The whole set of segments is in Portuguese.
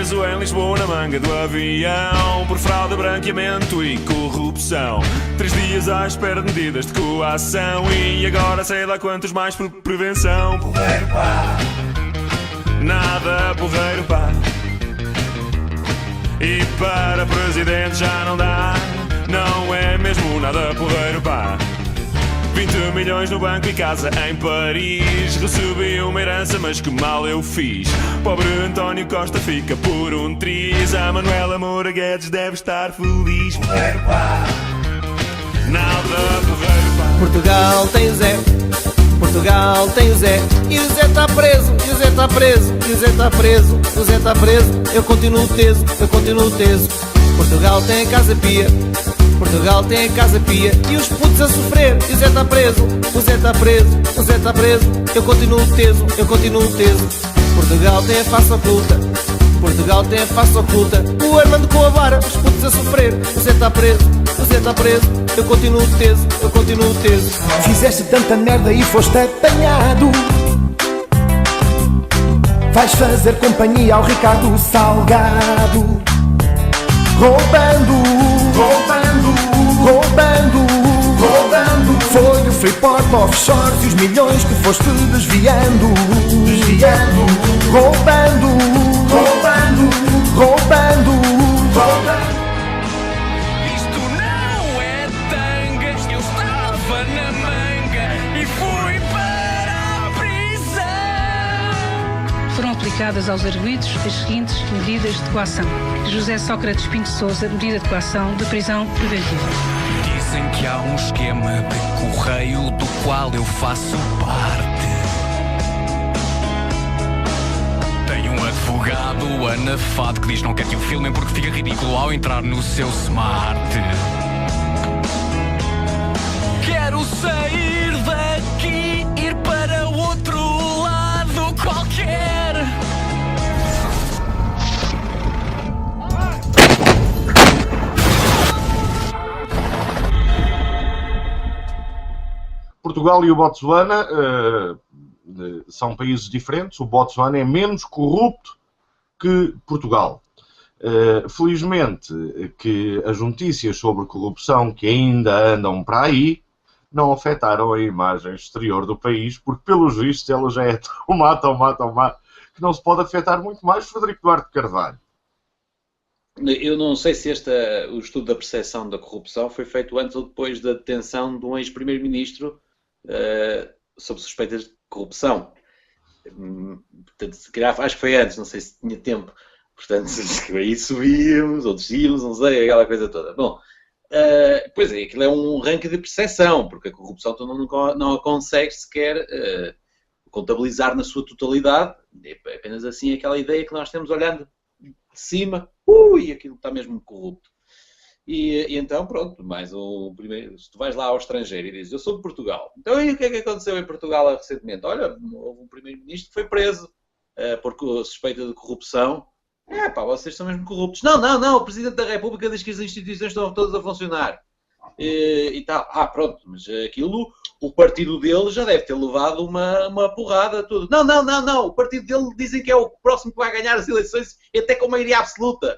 preso em Lisboa na manga do avião por fraude, branqueamento e corrupção. 3 dias à espera de medidas de coação e agora sei lá quantos mais por prevenção. Porreiro pá, nada porreiro pá. E para presidente já não dá, não é mesmo nada porreiro pá. 20 milhões no banco e casa em Paris. Recebi uma herança, mas que mal eu fiz. Pobre António Costa fica por um triz. A Manuela Moura Guedes deve estar feliz. Porreiro pá, nada porreiro pá. Portugal tem o Zé, Portugal tem o Zé. E o Zé está preso, e o Zé está preso, e o Zé está preso, o Zé está preso. Eu continuo teso, eu continuo teso. Portugal tem a casa pia, Portugal tem a casa pia. E os putos a sofrer, e o Zé está preso, o Zé está preso, o Zé está preso. Eu continuo teso, eu continuo teso. Portugal tem a face oculta, Portugal tem a face oculta. O Armando com a vara, os putos a sofrer. O Zé está preso, o Zé está preso. Eu continuo teso, eu continuo teso. Fizeste tanta merda e foste apanhado. Vais fazer companhia ao Ricardo Salgado. Roubando, roubando, roubando, roubando. Foi o Freeport Offshore e os milhões que foste desviando. Desviando, roubando, roubando, roubando, roubando. Isto não é tangas, eu estava na manga e fui para a prisão. Foram aplicadas aos arguidos as seguintes medidas de coação. José Sócrates Pinto Sousa, medida de coação de prisão preventiva. Dizem que há um esquema de correio do qual eu faço parte. Tenho um advogado anafado que diz não quer que o filmem porque fica ridículo ao entrar no seu smart. Quero sair daqui, ir para outro lado qualquer. Portugal e o Botsuana são países diferentes. O Botsuana é menos corrupto que Portugal. Felizmente que as notícias sobre corrupção que ainda andam para aí não afetaram a imagem exterior do país, porque pelos vistos ela já é tão má, que não se pode afetar muito mais. Frederico Duarte Carvalho. Eu não sei se o estudo da percepção da corrupção foi feito antes ou depois da detenção de um ex-primeiro-ministro sob suspeitas de corrupção. Portanto, se calhar, acho que foi antes, não sei se tinha tempo. Portanto, aí subíamos, ou descíamos, não sei, aquela coisa toda. Bom, pois é, aquilo é um ranking de percepção, porque a corrupção tu não a consegues sequer contabilizar na sua totalidade. É apenas assim aquela ideia que nós temos olhando de cima, aquilo está mesmo corrupto. E então, pronto, mais o primeiro, se tu vais lá ao estrangeiro e dizes, eu sou de Portugal, então e o que é que aconteceu em Portugal recentemente? Olha, houve um primeiro-ministro que foi preso por suspeita de corrupção. Vocês são mesmo corruptos. Não, o Presidente da República diz que as instituições estão todas a funcionar. E tal. Pronto, mas aquilo, o partido dele já deve ter levado uma porrada, tudo. Não, o partido dele dizem que é o próximo que vai ganhar as eleições e até com maioria absoluta.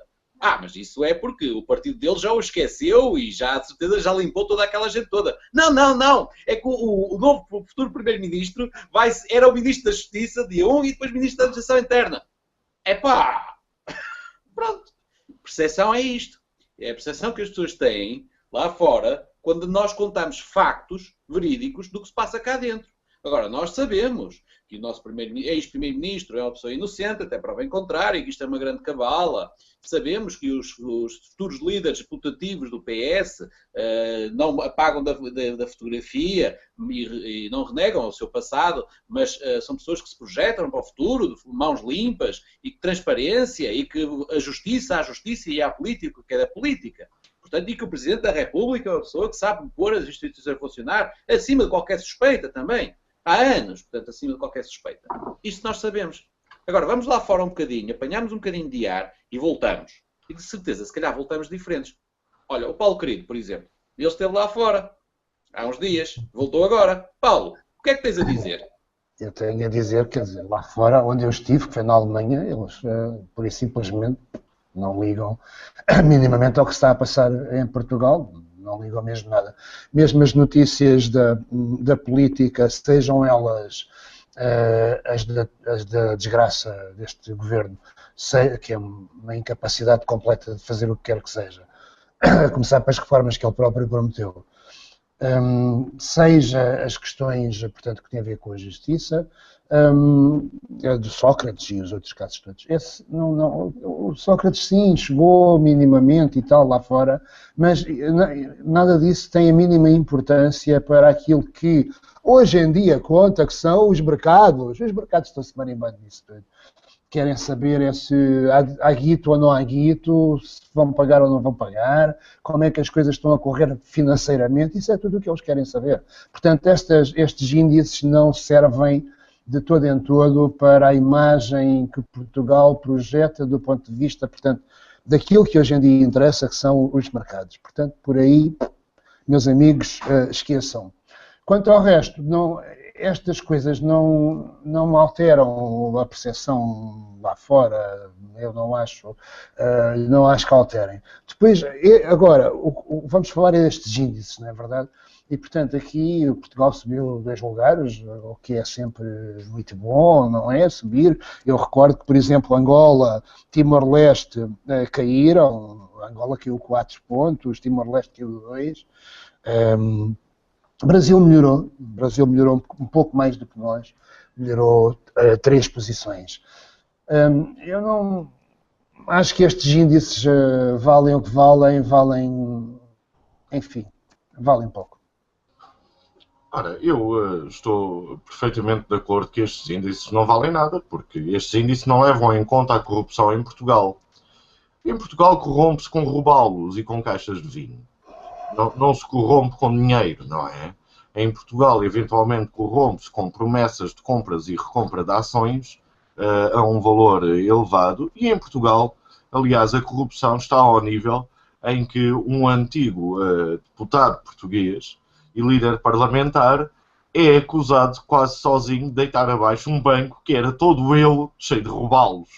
Mas isso é porque o partido dele já o esqueceu e já, de certeza, já limpou toda aquela gente toda. Não. É que o novo futuro primeiro-ministro era o ministro da Justiça, dia 1, e depois ministro da Administração Interna. Pronto. Percepção é isto. É a percepção que as pessoas têm lá fora quando nós contamos factos verídicos do que se passa cá dentro. Agora, nós sabemos que o nosso ex-primeiro-ministro é uma pessoa inocente, até prova em contrário, que isto é uma grande cabala. Sabemos que os futuros líderes putativos do PS não apagam da fotografia e não renegam o seu passado, mas são pessoas que se projetam para o futuro, de mãos limpas e de transparência, e que a justiça e a política, que é da política. Portanto, e que o Presidente da República é uma pessoa que sabe pôr as instituições a funcionar acima de qualquer suspeita também. Há anos, portanto, acima de qualquer suspeita. Isto nós sabemos. Agora, vamos lá fora um bocadinho, apanhamos um bocadinho de ar e voltamos. E de certeza, se calhar voltamos diferentes. Olha, o Paulo Querido, por exemplo, ele esteve lá fora há uns dias, voltou agora. Paulo, o que é que tens a dizer? eu tenho a dizer, quer dizer, lá fora, onde eu estive, que foi na Alemanha, eles, por isso simplesmente, não ligam minimamente ao que está a passar em Portugal, não ligam mesmo nada. Mesmo as notícias da política, sejam elas as da desgraça deste governo, que é uma incapacidade completa de fazer o que quer que seja, a começar pelas reformas que ele próprio prometeu, seja as questões, portanto, que têm a ver com a justiça, do Sócrates e os outros casos todos. O Sócrates sim, chegou minimamente e tal lá fora, mas nada disso tem a mínima importância para aquilo que hoje em dia conta, que são os mercados. Os mercados estão-se marimbando nisso tudo. Querem saber se há guito ou não há guito, se vão pagar ou não vão pagar, como é que as coisas estão a correr financeiramente, isso é tudo o que eles querem saber. Portanto, estes índices não servem de todo em todo para a imagem que Portugal projeta do ponto de vista, portanto, daquilo que hoje em dia interessa, que são os mercados. Portanto, por aí, meus amigos, esqueçam. Quanto ao resto, estas coisas não alteram a percepção lá fora, eu não acho que alterem. Depois, agora, vamos falar destes índices, não é verdade? E, portanto, aqui Portugal subiu 2 lugares, o que é sempre muito bom, não é? Subir. Eu recordo que, por exemplo, Angola, Timor-Leste caíram, Angola caiu 4 pontos, Timor-Leste caiu 2. Brasil melhorou um pouco mais do que nós, melhorou 3 posições. Eu não acho que estes índices valem o que valem, enfim, valem pouco. Ora, eu estou perfeitamente de acordo que estes índices não valem nada, porque estes índices não levam em conta a corrupção em Portugal. Em Portugal corrompe-se com robalos e com caixas de vinho. Não se corrompe com dinheiro, não é? Em Portugal, eventualmente, corrompe-se com promessas de compras e recompra de ações a um valor elevado. E em Portugal, aliás, a corrupção está ao nível em que um antigo deputado português e líder parlamentar é acusado quase sozinho de deitar abaixo um banco que era todo ele cheio de robalos.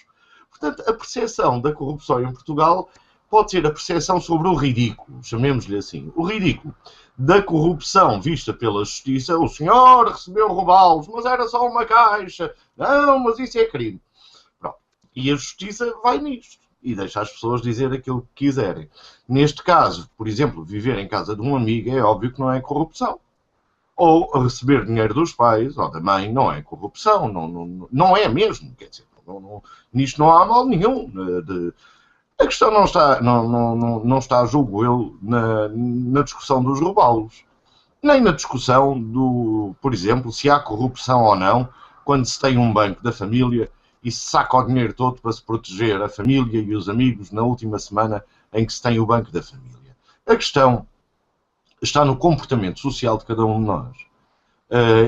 Portanto, a percepção da corrupção em Portugal pode ser a percepção sobre o ridículo, chamemos-lhe assim. O ridículo da corrupção vista pela justiça, o senhor recebeu robalos, mas era só uma caixa. Não, mas isso é crime. Pronto. E a justiça vai nisto e deixa as pessoas dizer aquilo que quiserem. Neste caso, por exemplo, viver em casa de um amigo é óbvio que não é corrupção. Ou receber dinheiro dos pais ou da mãe não é corrupção. Não é mesmo. Quer dizer, nisto não há mal nenhum. A questão não está, julgo eu, na discussão dos robalos. Nem na discussão do, por exemplo, se há corrupção ou não quando se tem um banco da família e se saca o dinheiro todo para se proteger a família e os amigos na última semana em que se tem o banco da família. A questão está no comportamento social de cada um de nós.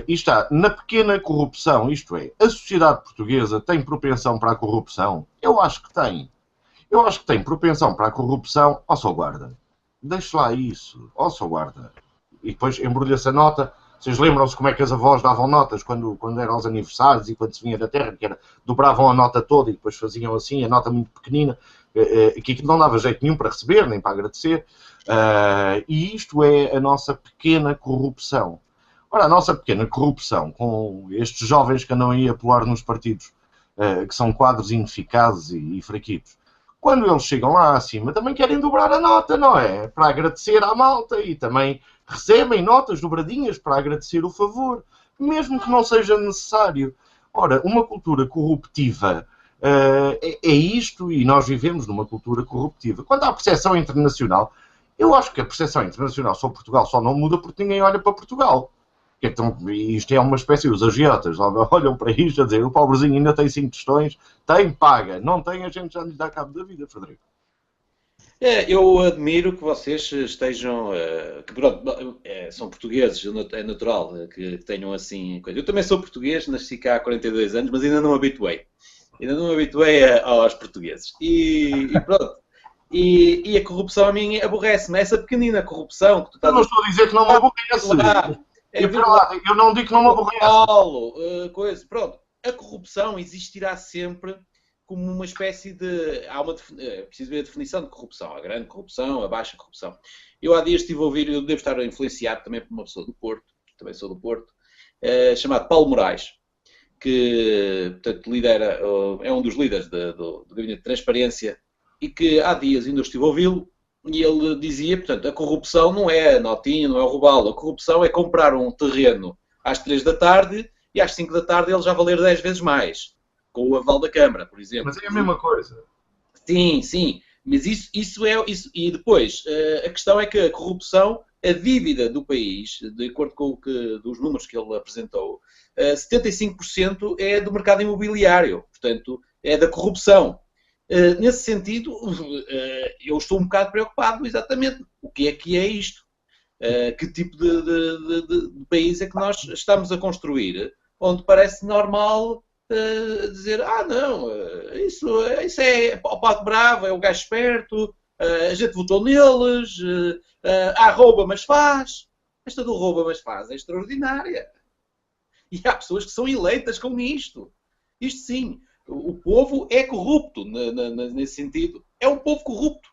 E está na pequena corrupção, isto é, a sociedade portuguesa tem propensão para a corrupção? Eu acho que tem. Eu acho que tem propensão para a corrupção, ó só guarda. Deixe lá isso, ó só guarda. E depois embrulha-se a nota. Vocês lembram-se como é que as avós davam notas quando eram os aniversários e quando se vinha da terra, que era, dobravam a nota toda e depois faziam assim, a nota muito pequenina, que aquilo não dava jeito nenhum para receber, nem para agradecer. E isto é a nossa pequena corrupção. Ora, a nossa pequena corrupção, com estes jovens que andam aí a pular nos partidos, que são quadros ineficazes e fraquitos, quando eles chegam lá acima, também querem dobrar a nota, não é? Para agradecer à malta e também recebem notas dobradinhas para agradecer o favor, mesmo que não seja necessário. Ora, uma cultura corruptiva é isto e nós vivemos numa cultura corruptiva. Quanto à percepção internacional, eu acho que a percepção internacional sobre Portugal só não muda porque ninguém olha para Portugal. Então, isto é uma espécie, os agiotas olham para isto a dizer, o pobrezinho ainda tem 5 tostões, tem, paga, não tem, a gente já lhe dá cabo da vida, Frederico. Eu admiro que vocês estejam, que pronto, são portugueses, é natural que tenham assim coisa. Eu também sou português, nasci cá há 42 anos, mas ainda não me habituei. Ainda não me habituei aos portugueses. E pronto. E a corrupção a mim aborrece-me. Essa pequenina corrupção que tu estás... Eu não estou a dizer que não me aborrece. E para lá, eu não digo que não me aborrece. Paulo, pronto. A corrupção existirá sempre como uma espécie de... preciso ver a definição de corrupção. A grande corrupção, a baixa corrupção. Eu há dias estive a ouvir, eu devo estar influenciado também por uma pessoa do Porto, também sou do Porto, chamado Paulo Moraes, que, portanto, lidera, é um dos líderes do Gabinete de Transparência, e que há dias ainda estive a ouvi-lo, e ele dizia, portanto, a corrupção não é a notinha, não é o roubá-lo, a corrupção é comprar um terreno às 3 da tarde e às 5 da tarde ele já valer 10 vezes mais, com o aval da Câmara, por exemplo. Mas é a mesma coisa. Sim, sim, mas isso é... E depois, a questão é que a corrupção, a dívida do país, de acordo com dos números que ele apresentou, 75% é do mercado imobiliário, portanto, é da corrupção. Nesse sentido, eu estou um bocado preocupado exatamente. O que é isto? Que tipo de país é que nós estamos a construir? Onde parece normal dizer, não, isso é o pato bravo, é o gajo esperto, a gente votou neles, rouba mas faz. Esta do rouba mas faz é extraordinária. E há pessoas que são eleitas com isto. Isto sim. O povo é corrupto, nesse sentido. É um povo corrupto.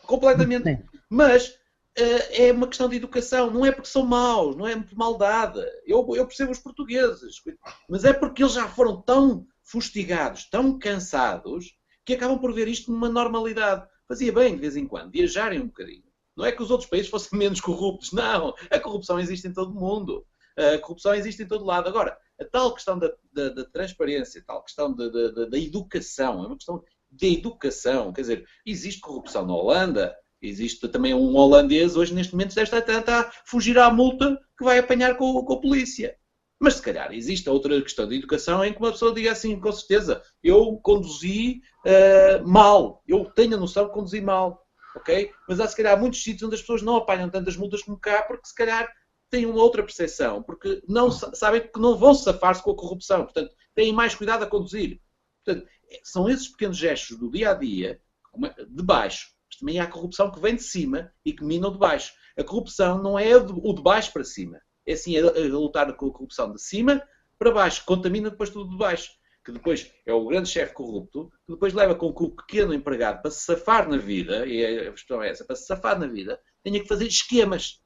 Completamente. Sim. Mas é uma questão de educação. Não é porque são maus, não é por maldade. Eu percebo os portugueses. Mas é porque eles já foram tão fustigados, tão cansados, que acabam por ver isto numa normalidade. Fazia bem, de vez em quando, viajarem um bocadinho. Não é que os outros países fossem menos corruptos. Não. A corrupção existe em todo o mundo. A corrupção existe em todo lado. Agora, a tal questão da transparência, a tal questão da educação, é uma questão de educação. Quer dizer, existe corrupção na Holanda, existe também um holandês, hoje neste momento deve estar a fugir à multa que vai apanhar com a polícia. Mas se calhar existe outra questão de educação em que uma pessoa diga assim, com certeza, eu conduzi mal, eu tenho a noção de conduzir mal, ok? Mas há se calhar muitos sítios onde as pessoas não apanham tantas multas como cá, porque se calhar têm uma outra percepção, porque não sabem que não vão safar-se com a corrupção, portanto, têm mais cuidado a conduzir. Portanto, são esses pequenos gestos do dia-a-dia, de baixo, mas também há a corrupção que vem de cima e que mina o de baixo. A corrupção não é o de baixo para cima, é assim, a lutar com a corrupção de cima para baixo, contamina depois tudo de baixo, que depois é o grande chefe corrupto, que depois leva com que o pequeno empregado, para se safar na vida, e a questão é essa, para se safar na vida, tenha que fazer esquemas.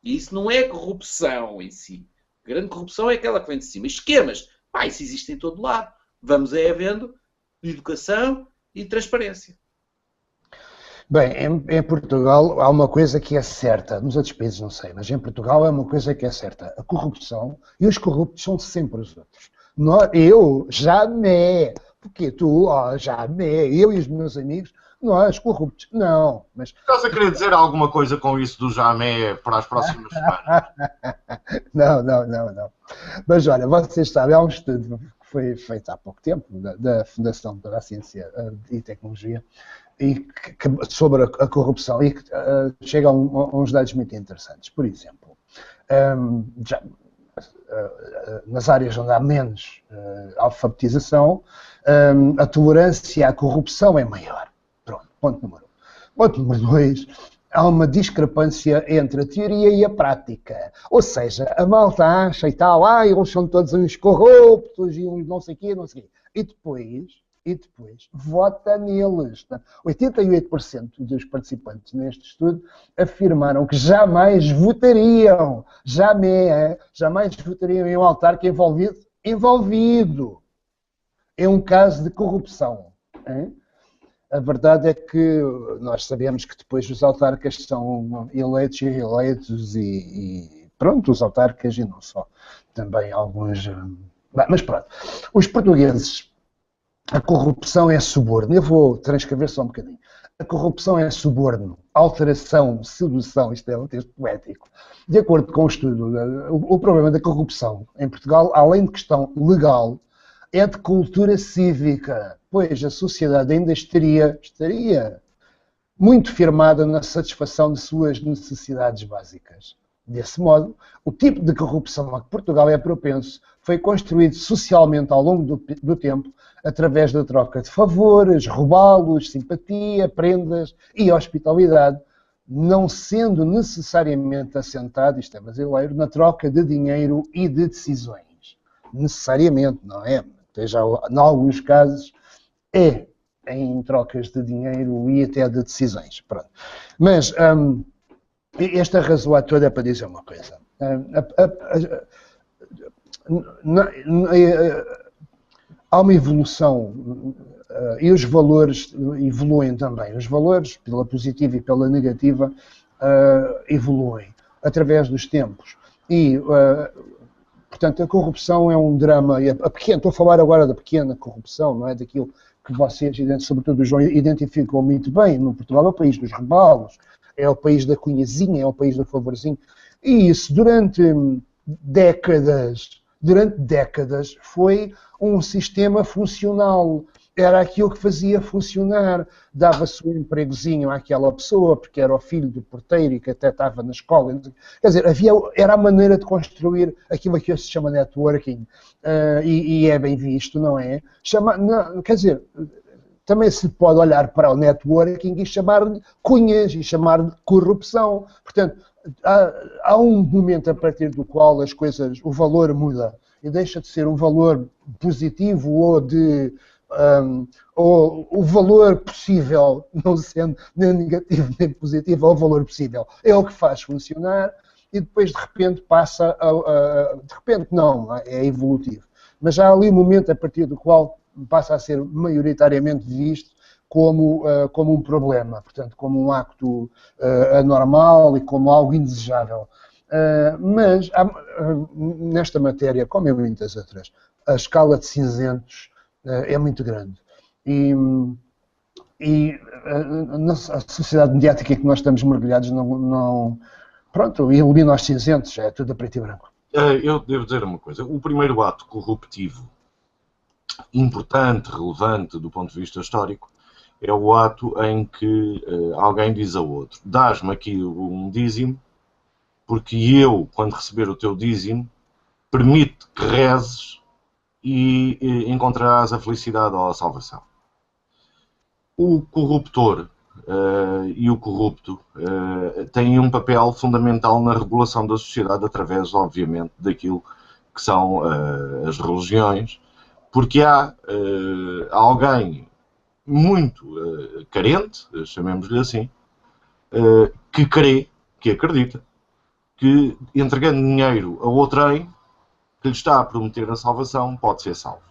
E isso não é corrupção em si. A grande corrupção é aquela que vem de cima. Esquemas, isso existe em todo lado. Vamos havendo educação e transparência. Bem, em Portugal há uma coisa que é certa. Nos outros países não sei, mas em Portugal é uma coisa que é certa. A corrupção e os corruptos são sempre os outros. Eu, jamais. Porque tu, jamais. Eu e os meus amigos... Nós, corruptos, não. Mas... Estás a querer dizer alguma coisa com isso do Jamé para as próximas semanas? Não. Mas olha, vocês sabem, há um estudo que foi feito há pouco tempo, da Fundação para a Ciência e Tecnologia, sobre a corrupção, e que chega a uns dados muito interessantes. Por exemplo, nas áreas onde há menos alfabetização, a tolerância à corrupção é maior. Ponto número 1. Ponto número 2, há uma discrepância entre a teoria e a prática. Ou seja, a malta acha e tal, eles são todos uns corruptos e uns não sei o quê. E depois vota neles. 88% dos participantes neste estudo afirmaram que jamais votariam em um autarca envolvido em um caso de corrupção. Hein? A verdade é que nós sabemos que depois os autarcas são eleitos e reeleitos e pronto, os autarcas e não só. Também alguns... Mas pronto, os portugueses, a corrupção é suborno. Eu vou transcrever só um bocadinho. A corrupção é suborno, alteração, sedução, isto é um texto poético. De acordo com o estudo, o problema da corrupção em Portugal, além de questão legal, é de cultura cívica, pois a sociedade ainda estaria muito firmada na satisfação de suas necessidades básicas. Desse modo, o tipo de corrupção a que Portugal é propenso foi construído socialmente ao longo do tempo através da troca de favores, robalos, simpatia, prendas e hospitalidade não sendo necessariamente assentado, isto é brasileiro, na troca de dinheiro e de decisões. Necessariamente, não é? Já, em alguns casos, é em trocas de dinheiro e até de decisões. Pronto. Mas esta razoa toda é para dizer uma coisa. Há uma evolução e os valores evoluem também. Os valores, pela positiva e pela negativa, evoluem através dos tempos. E, portanto, a corrupção é um drama. Estou a falar agora da pequena corrupção, não é? Daquilo que vocês, sobretudo o João, identificam muito bem. No Portugal é o país dos rebalos, é o país da cunhazinha, é o país do favorzinho. E isso, durante décadas, foi um sistema funcional. Era aquilo que fazia funcionar. Dava-se um empregozinho àquela pessoa, porque era o filho do porteiro e que até estava na escola. Quer dizer, era a maneira de construir aquilo que se chama networking, e é bem visto, não é? Quer dizer, também se pode olhar para o networking e chamar-lhe cunhas, e chamar-lhe corrupção. Portanto, há um momento a partir do qual as coisas, o valor muda e deixa de ser um valor positivo ou o valor possível, não sendo nem negativo nem positivo, é o valor possível. É o que faz funcionar e depois de repente passa de repente não, é evolutivo. Mas há ali um momento a partir do qual passa a ser maioritariamente visto como um problema, portanto, como um acto anormal e como algo indesejável. Mas nesta matéria, como em muitas outras, a escala de cinzentos é muito grande. E na sociedade mediática em que nós estamos mergulhados pronto, elimina os cinzentos, é tudo a preto e branco. Eu devo dizer uma coisa. O primeiro ato corruptivo importante, relevante do ponto de vista histórico, é o ato em que alguém diz a outro: dás-me aqui um dízimo, porque eu, quando receber o teu dízimo, permite que rezes e encontrarás a felicidade ou a salvação. O corruptor e o corrupto têm um papel fundamental na regulação da sociedade através, obviamente, daquilo que são as religiões, porque há alguém muito carente, chamemos-lhe assim, que crê, que acredita, que entregando dinheiro a outrem que lhe está a prometer a salvação pode ser salvo.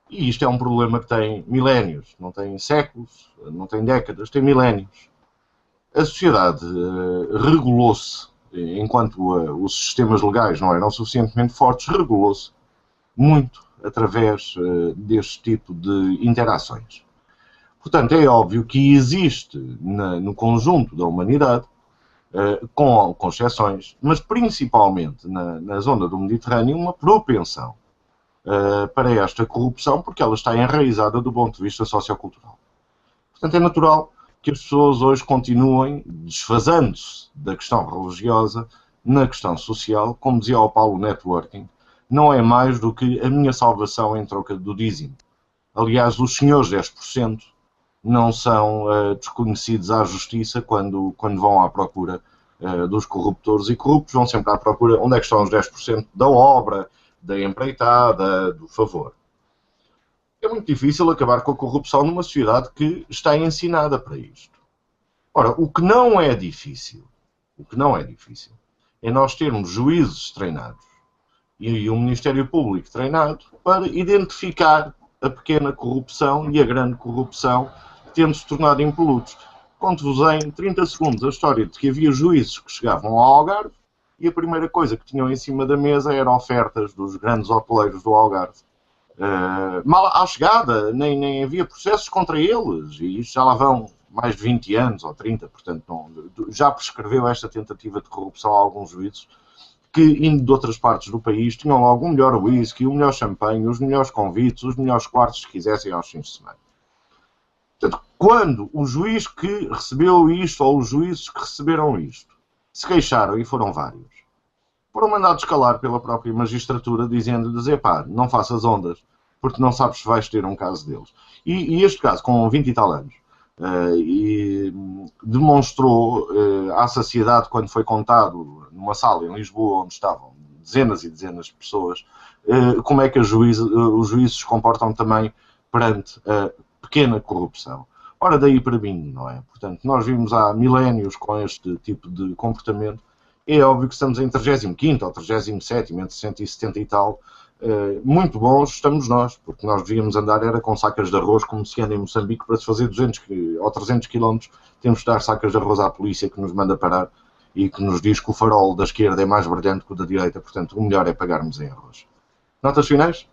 E isto é um problema que tem milénios, não tem séculos, não tem décadas, tem milénios. A sociedade regulou-se, enquanto os sistemas legais não eram suficientemente fortes, regulou-se muito através deste tipo de interações. Portanto, é óbvio que existe no conjunto da humanidade, com exceções, mas principalmente na zona do Mediterrâneo, uma propensão para esta corrupção, porque ela está enraizada do ponto de vista sociocultural. Portanto, é natural que as pessoas hoje continuem desfazendo-se da questão religiosa na questão social. Como dizia o Paulo, networking não é mais do que a minha salvação em troca do dízimo. Aliás, os senhores 10% não são desconhecidos à justiça quando vão à procura dos corruptores, e corruptos vão sempre à procura onde é que estão os 10% da obra, da empreitada, do favor. É muito difícil acabar com a corrupção numa sociedade que está ensinada para isto. Ora, o que não é difícil é nós termos juízes treinados e um Ministério Público treinado para identificar a pequena corrupção e a grande corrupção, tendo-se tornado impolutos. Conto-vos em 30 segundos a história de que havia juízes que chegavam ao Algarve e a primeira coisa que tinham em cima da mesa eram ofertas dos grandes hoteleiros do Algarve. Mal à chegada, nem havia processos contra eles, e isto já lá vão mais de 20 anos ou 30, portanto já prescreveu esta tentativa de corrupção a alguns juízes que, indo de outras partes do país, tinham logo o melhor whisky, o melhor champanhe, os melhores convites, os melhores quartos que quisessem aos fins de semana. Portanto, quando o juiz que recebeu isto ou os juízes que receberam isto se queixaram, e foram vários, foram mandados calar pela própria magistratura, dizendo-lhes: epá, não faças ondas, porque não sabes se vais ter um caso deles. E este caso, com 20 e tal anos, E demonstrou à saciedade, quando foi contado numa sala em Lisboa, onde estavam dezenas e dezenas de pessoas, como é que os juízes se comportam também perante a pequena corrupção. Ora, daí para mim, não é? Portanto, nós vimos há milénios com este tipo de comportamento. É óbvio que estamos em 35º ou 37º, entre 170 e tal. Muito bons estamos nós, porque nós devíamos andar era com sacas de arroz, como se anda em Moçambique, para se fazer 200 ou 300 km, temos de dar sacas de arroz à polícia que nos manda parar e que nos diz que o farol da esquerda é mais brilhante que o da direita, portanto, o melhor é pagarmos em arroz. Notas finais?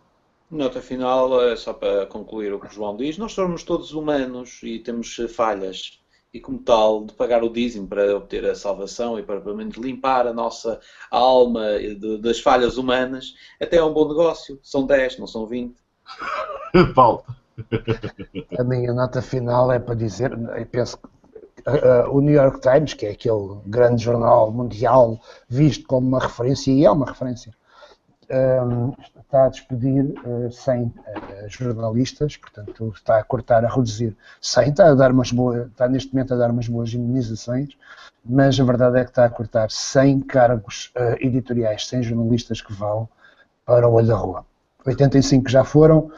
Nota final, só para concluir o que o João diz, nós somos todos humanos e temos falhas. E como tal, de pagar o dízimo para obter a salvação e para pelo menos limpar a nossa alma das falhas humanas, até é um bom negócio. São 10, não são 20. Paulo. A minha nota final é para dizer, eu penso que o New York Times, que é aquele grande jornal mundial visto como uma referência, e é uma referência, está a despedir 100 jornalistas, portanto está a cortar, a reduzir 100, está neste momento a dar umas boas indemnizações, mas a verdade é que está a cortar 100 cargos editoriais, 100 jornalistas que vão para o olho da rua. 85 já foram,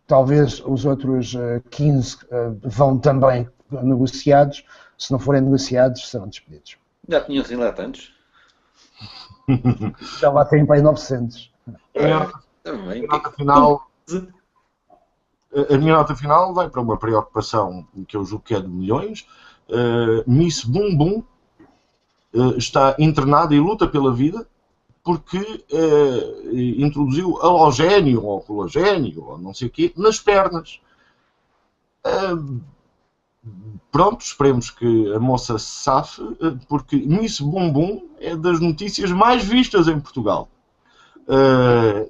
talvez os outros 15 vão também negociados, se não forem negociados serão despedidos. Já tinham assim lá tantos? Já lá tem para aí 900. A minha nota final vai para uma preocupação que eu julgo que é de milhões. Miss Bumbum está internada e luta pela vida porque introduziu halogénio ou colagénio ou não sei o quê nas pernas. Pronto, esperemos que a moça se safe, porque Miss Bumbum é das notícias mais vistas em Portugal.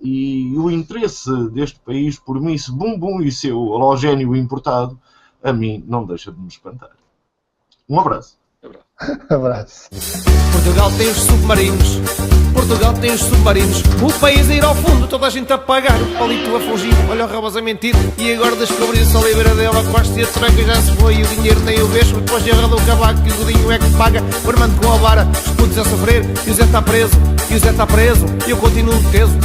E o interesse deste país por Miss Bumbum e seu halogénio importado, a mim não deixa de me espantar. Um abraço. Abraço. Portugal tem os submarinos, Portugal tem os submarinos. O país a ir ao fundo, toda a gente a pagar. O palito a fugir, olha o Rabas a mentir. E agora descobrir-se a Oliveira dela, Costa e a Tranca já se foi. E o dinheiro nem o vejo, depois de errado o cavaco. E o Godinho é que paga, o Armando com a vara. Os putos a sofrer, e o Zé está preso, e o Zé está preso. E eu continuo teso,